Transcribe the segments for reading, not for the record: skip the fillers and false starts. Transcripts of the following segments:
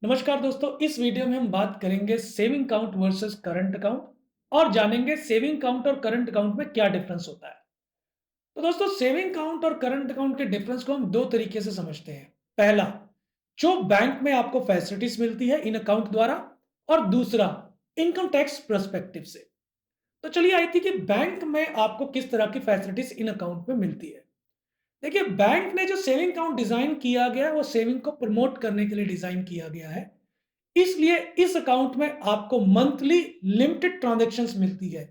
नमस्कार दोस्तों, इस वीडियो में हम बात करेंगे saving account versus current account और जानेंगे सेविंग अकाउंट और करंट अकाउंट में क्या डिफरेंस होता है। तो दोस्तों, सेविंग अकाउंट और करंट अकाउंट के डिफरेंस को हम दो तरीके से समझते हैं। पहला, जो बैंक में आपको फैसिलिटीज मिलती है इन अकाउंट द्वारा, और दूसरा, इनकम टैक्स पर्सपेक्टिव से। तो चलिए आई थी कि बैंक में आपको किस तरह की फैसिलिटीज इन अकाउंट में मिलती है। देखिए, बैंक ने जो सेविंग अकाउंट डिजाइन किया गया है वो सेविंग को प्रमोट करने के लिए डिजाइन किया गया है। इसलिए इस अकाउंट में आपको मंथली लिमिटेड ट्रांजैक्शंस मिलती है।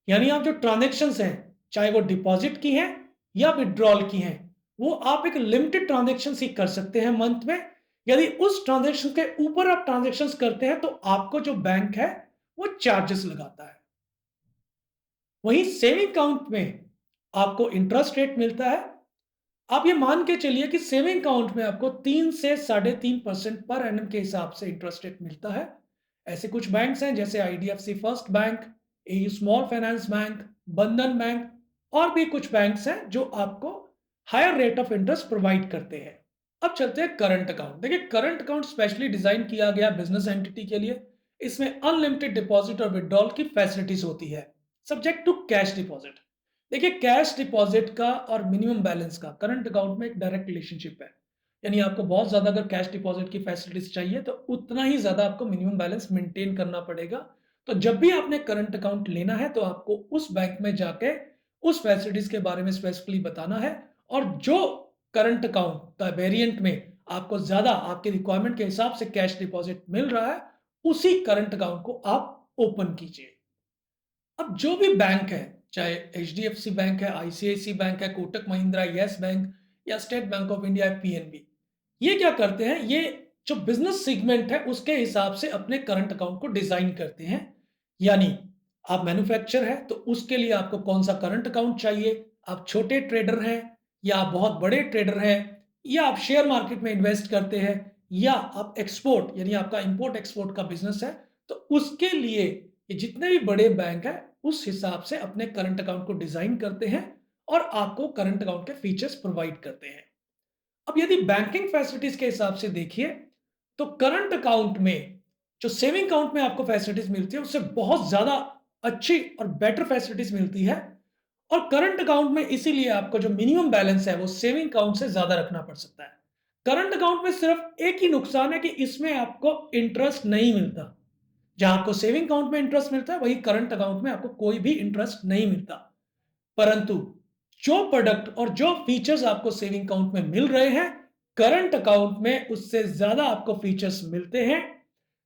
यानी आप जो ट्रांजैक्शंस हैं, चाहे वो डिपॉजिट की हैं या विड्रॉल की हैं, वो आप एक लिमिटेड ट्रांजैक्शन ही कर सकते हैं मंथ में। यदि उस ट्रांजैक्शन के ऊपर आप ट्रांजैक्शंस करते हैं तो आपको जो बैंक है वो चार्जेस लगाता है। वहीं सेविंग अकाउंट में आपको इंटरेस्ट रेट मिलता है। आप ये मान के चलिए कि सेविंग अकाउंट में आपको 3 से 3.5% पर एनम के हिसाब से इंटरेस्ट रेट मिलता है। ऐसे कुछ बैंक्स हैं जैसे IDFC first bank, AU small finance bank, Bandhan bank और भी कुछ बैंक्स हैं जो आपको higher rate of interest provide करते हैं। अब चलते हैं करंट अकाउंट। देखिए, करंट अकाउंट स्पेशली डिजाइन किया गया बिजनेस एंटिटी के लिए। इसमें अनलिमिटेड डिपॉजिट और विड्रॉल की फैसिलिटीज होती है, सब्जेक्ट टू कैश डिपॉजिट। देखिए, कैश डिपॉजिट का और मिनिमम बैलेंस का करंट अकाउंट में एक डायरेक्ट रिलेशनशिप है। यानी आपको बहुत ज्यादा अगर कैश डिपॉजिट की फैसिलिटीज चाहिए तो उतना ही ज्यादा आपको मिनिमम बैलेंस मेंटेन करना पड़ेगा। तो जब भी आपने करंट अकाउंट लेना है तो आपको उस बैंक में जाके उस फैसिलिटीज के बारे में स्पेसिफिकली बताना है। और जो करंट अकाउंट का वेरिएंट में आपको ज्यादा आपके रिक्वायरमेंट के हिसाब से कैश डिपॉजिट मिल रहा है, उसी करंट अकाउंट को आप ओपन कीजिए। अब जो भी बैंक है, चाहे एचडीएफसी बैंक है, आईसीआईसी बैंक है, कोटक महिंद्रा, यस बैंक या state bank of India, PNB, ये क्या करते हैं, ये जो बिजनेस सेगमेंट है उसके हिसाब से अपने करंट अकाउंट को डिजाइन करते हैं। यानी आप मैन्युफैक्चर है तो उसके लिए आपको कौन सा करंट अकाउंट चाहिए। आप छोटे ट्रेडर हैं या आप बहुत बड़े ट्रेडर हैं, या आप शेयर मार्केट में इन्वेस्ट करते हैं, या आप एक्सपोर्ट यानी आपका इंपोर्ट एक्सपोर्ट का बिजनेस है, तो उसके लिए ये जितने भी बड़े बैंक हैं उस हिसाब से अपने करंट अकाउंट को डिजाइन करते हैं और आपको करंट अकाउंट के फीचर्स प्रोवाइड करते हैं। अब यदि बैंकिंग फैसिलिटीज के हिसाब से देखिए तो करंट अकाउंट में जो सेविंग अकाउंट में आपको फैसिलिटीज मिलती है उससे बहुत ज्यादा अच्छी और बेटर फैसिलिटीज मिलती है। और करंट अकाउंट में इसीलिए आपको जो मिनिमम बैलेंस है वो सेविंग अकाउंट से ज्यादा रखना पड़ सकता है। करंट अकाउंट में सिर्फ एक ही नुकसान है कि इसमें आपको इंटरेस्ट नहीं मिलता। जहां आपको सेविंग अकाउंट में इंटरेस्ट मिलता है वही करंट अकाउंट में आपको कोई भी इंटरेस्ट नहीं मिलता। परंतु जो प्रोडक्ट और जो फीचर्स आपको सेविंग अकाउंट में मिल रहे हैं, करंट अकाउंट में उससे ज्यादा आपको फीचर्स मिलते हैं।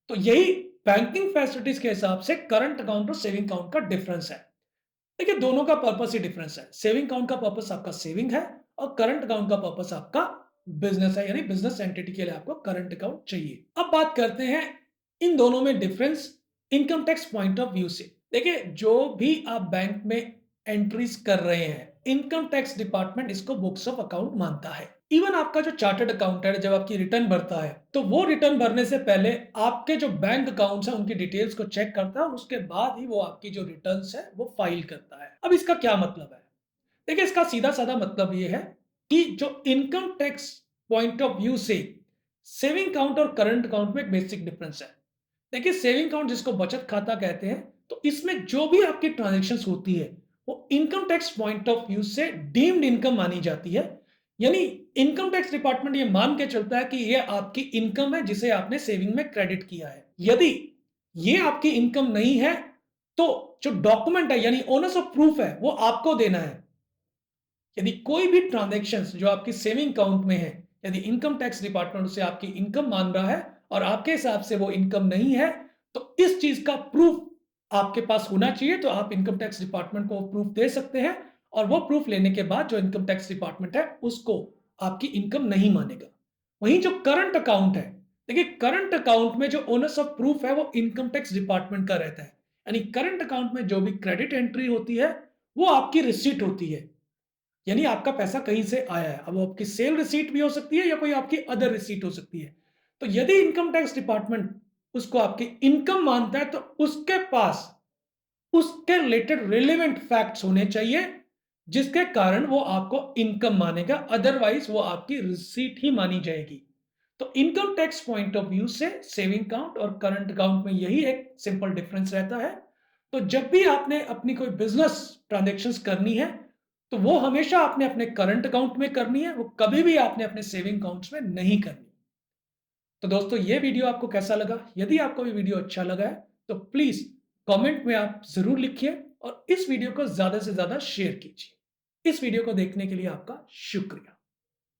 तो यही बैंकिंग फैसिलिटीज के हिसाब से करंट अकाउंट और सेविंग अकाउंट का डिफरेंस है। देखिए, दोनों का पर्पस ही डिफरेंस है। सेविंग अकाउंट का पर्पस आपका सेविंग है और करंट अकाउंट का पर्पस आपका बिजनेस है, यानी बिजनेस एंटिटी के लिए आपको करंट अकाउंट चाहिए। अब बात करते हैं इन दोनों में difference income tax point of view से। देखिए, जो भी आप बैंक में एंट्रीज कर रहे हैं, इनकम टैक्स डिपार्टमेंट इसको बुक्स ऑफ अकाउंट मानता है। इवन आपका जो चार्टर्ड अकाउंटेंट जब आपकी रिटर्न भरता है तो वो रिटर्न भरने से पहले आपके जो बैंक अकाउंट्स हैं उनकी डिटेल्स को चेक करता है और उसके बाद ही वो आपकी जो रिटर्न्स है वो फाइल करता है। अब इसका क्या मतलब है? देखिए, इसका सीधा साधा मतलब ये है कि जो income tax point of view से सेविंग अकाउंट और करंट अकाउंट में एक बेसिक डिफरेंस है। देखिए, सेविंग अकाउंट जिसको बचत खाता कहते हैं, तो इसमें जो भी आपकी ट्रांजैक्शंस होती है वो income tax point of view से डीम्ड इनकम मानी जाती है। यानी इनकम टैक्स डिपार्टमेंट ये मान के चलता है कि ये आपकी इनकम है जिसे आपने सेविंग में क्रेडिट किया है। यदि ये आपकी इनकम नहीं है तो जो डॉक्यूमेंट है यानी ओनर्स ऑफ प्रूफ है वो आपको देना है। यदि कोई भी ट्रांजैक्शंस जो आपकी सेविंग अकाउंट में है, यदि इनकम टैक्स डिपार्टमेंट उसे आपकी इनकम मान रहा है और आपके हिसाब से वो इनकम नहीं है, तो इस चीज का प्रूफ आपके पास होना चाहिए। तो आप इनकम टैक्स डिपार्टमेंट को प्रूफ दे सकते हैं और वो प्रूफ लेने के बाद जो इनकम टैक्स डिपार्टमेंट है उसको आपकी इनकम नहीं मानेगा। वहीं जो करंट अकाउंट है, देखिए, करंट अकाउंट में जो ओनर्स ऑफ प्रूफ है वो इनकम टैक्स डिपार्टमेंट का रहता है। यानी करंट अकाउंट में जो भी क्रेडिट एंट्री होती है वो आपकी रिसीट होती है। यानी आपका पैसा कहीं से आया है। अब वो आपकी सेल रिसीट भी हो सकती है या कोई आपकी अदर रिसीट हो सकती है। तो यदि इनकम टैक्स डिपार्टमेंट उसको आपकी इनकम मानता है तो उसके पास उसके रिलेटेड रिलेवेंट फैक्ट्स होने चाहिए जिसके कारण वो आपको इनकम मानेगा, अदरवाइज वो आपकी रिसीट ही मानी जाएगी। तो income tax point of view से सेविंग अकाउंट और करंट अकाउंट में यही एक सिंपल डिफरेंस रहता है। तो जब भी आपने अपनी कोई बिजनेस ट्रांजैक्शंस करनी है, तो वो हमेशा आपने अपने करंट अकाउंट में करनी है, वो कभी भी आपने अपने सेविंग अकाउंट्स में नहीं करनी। तो दोस्तों ये वीडियो आपको कैसा लगा? यदि आपको ये वीडियो अच्छा लगा है, तो प्लीज़ कमेंट में आप ज़रूर लिखिए और इस वीडियो को ज़्यादा से ज़्यादा शेयर कीजिए। इस वीडियो को देखने के लिए आपका शुक्रिया।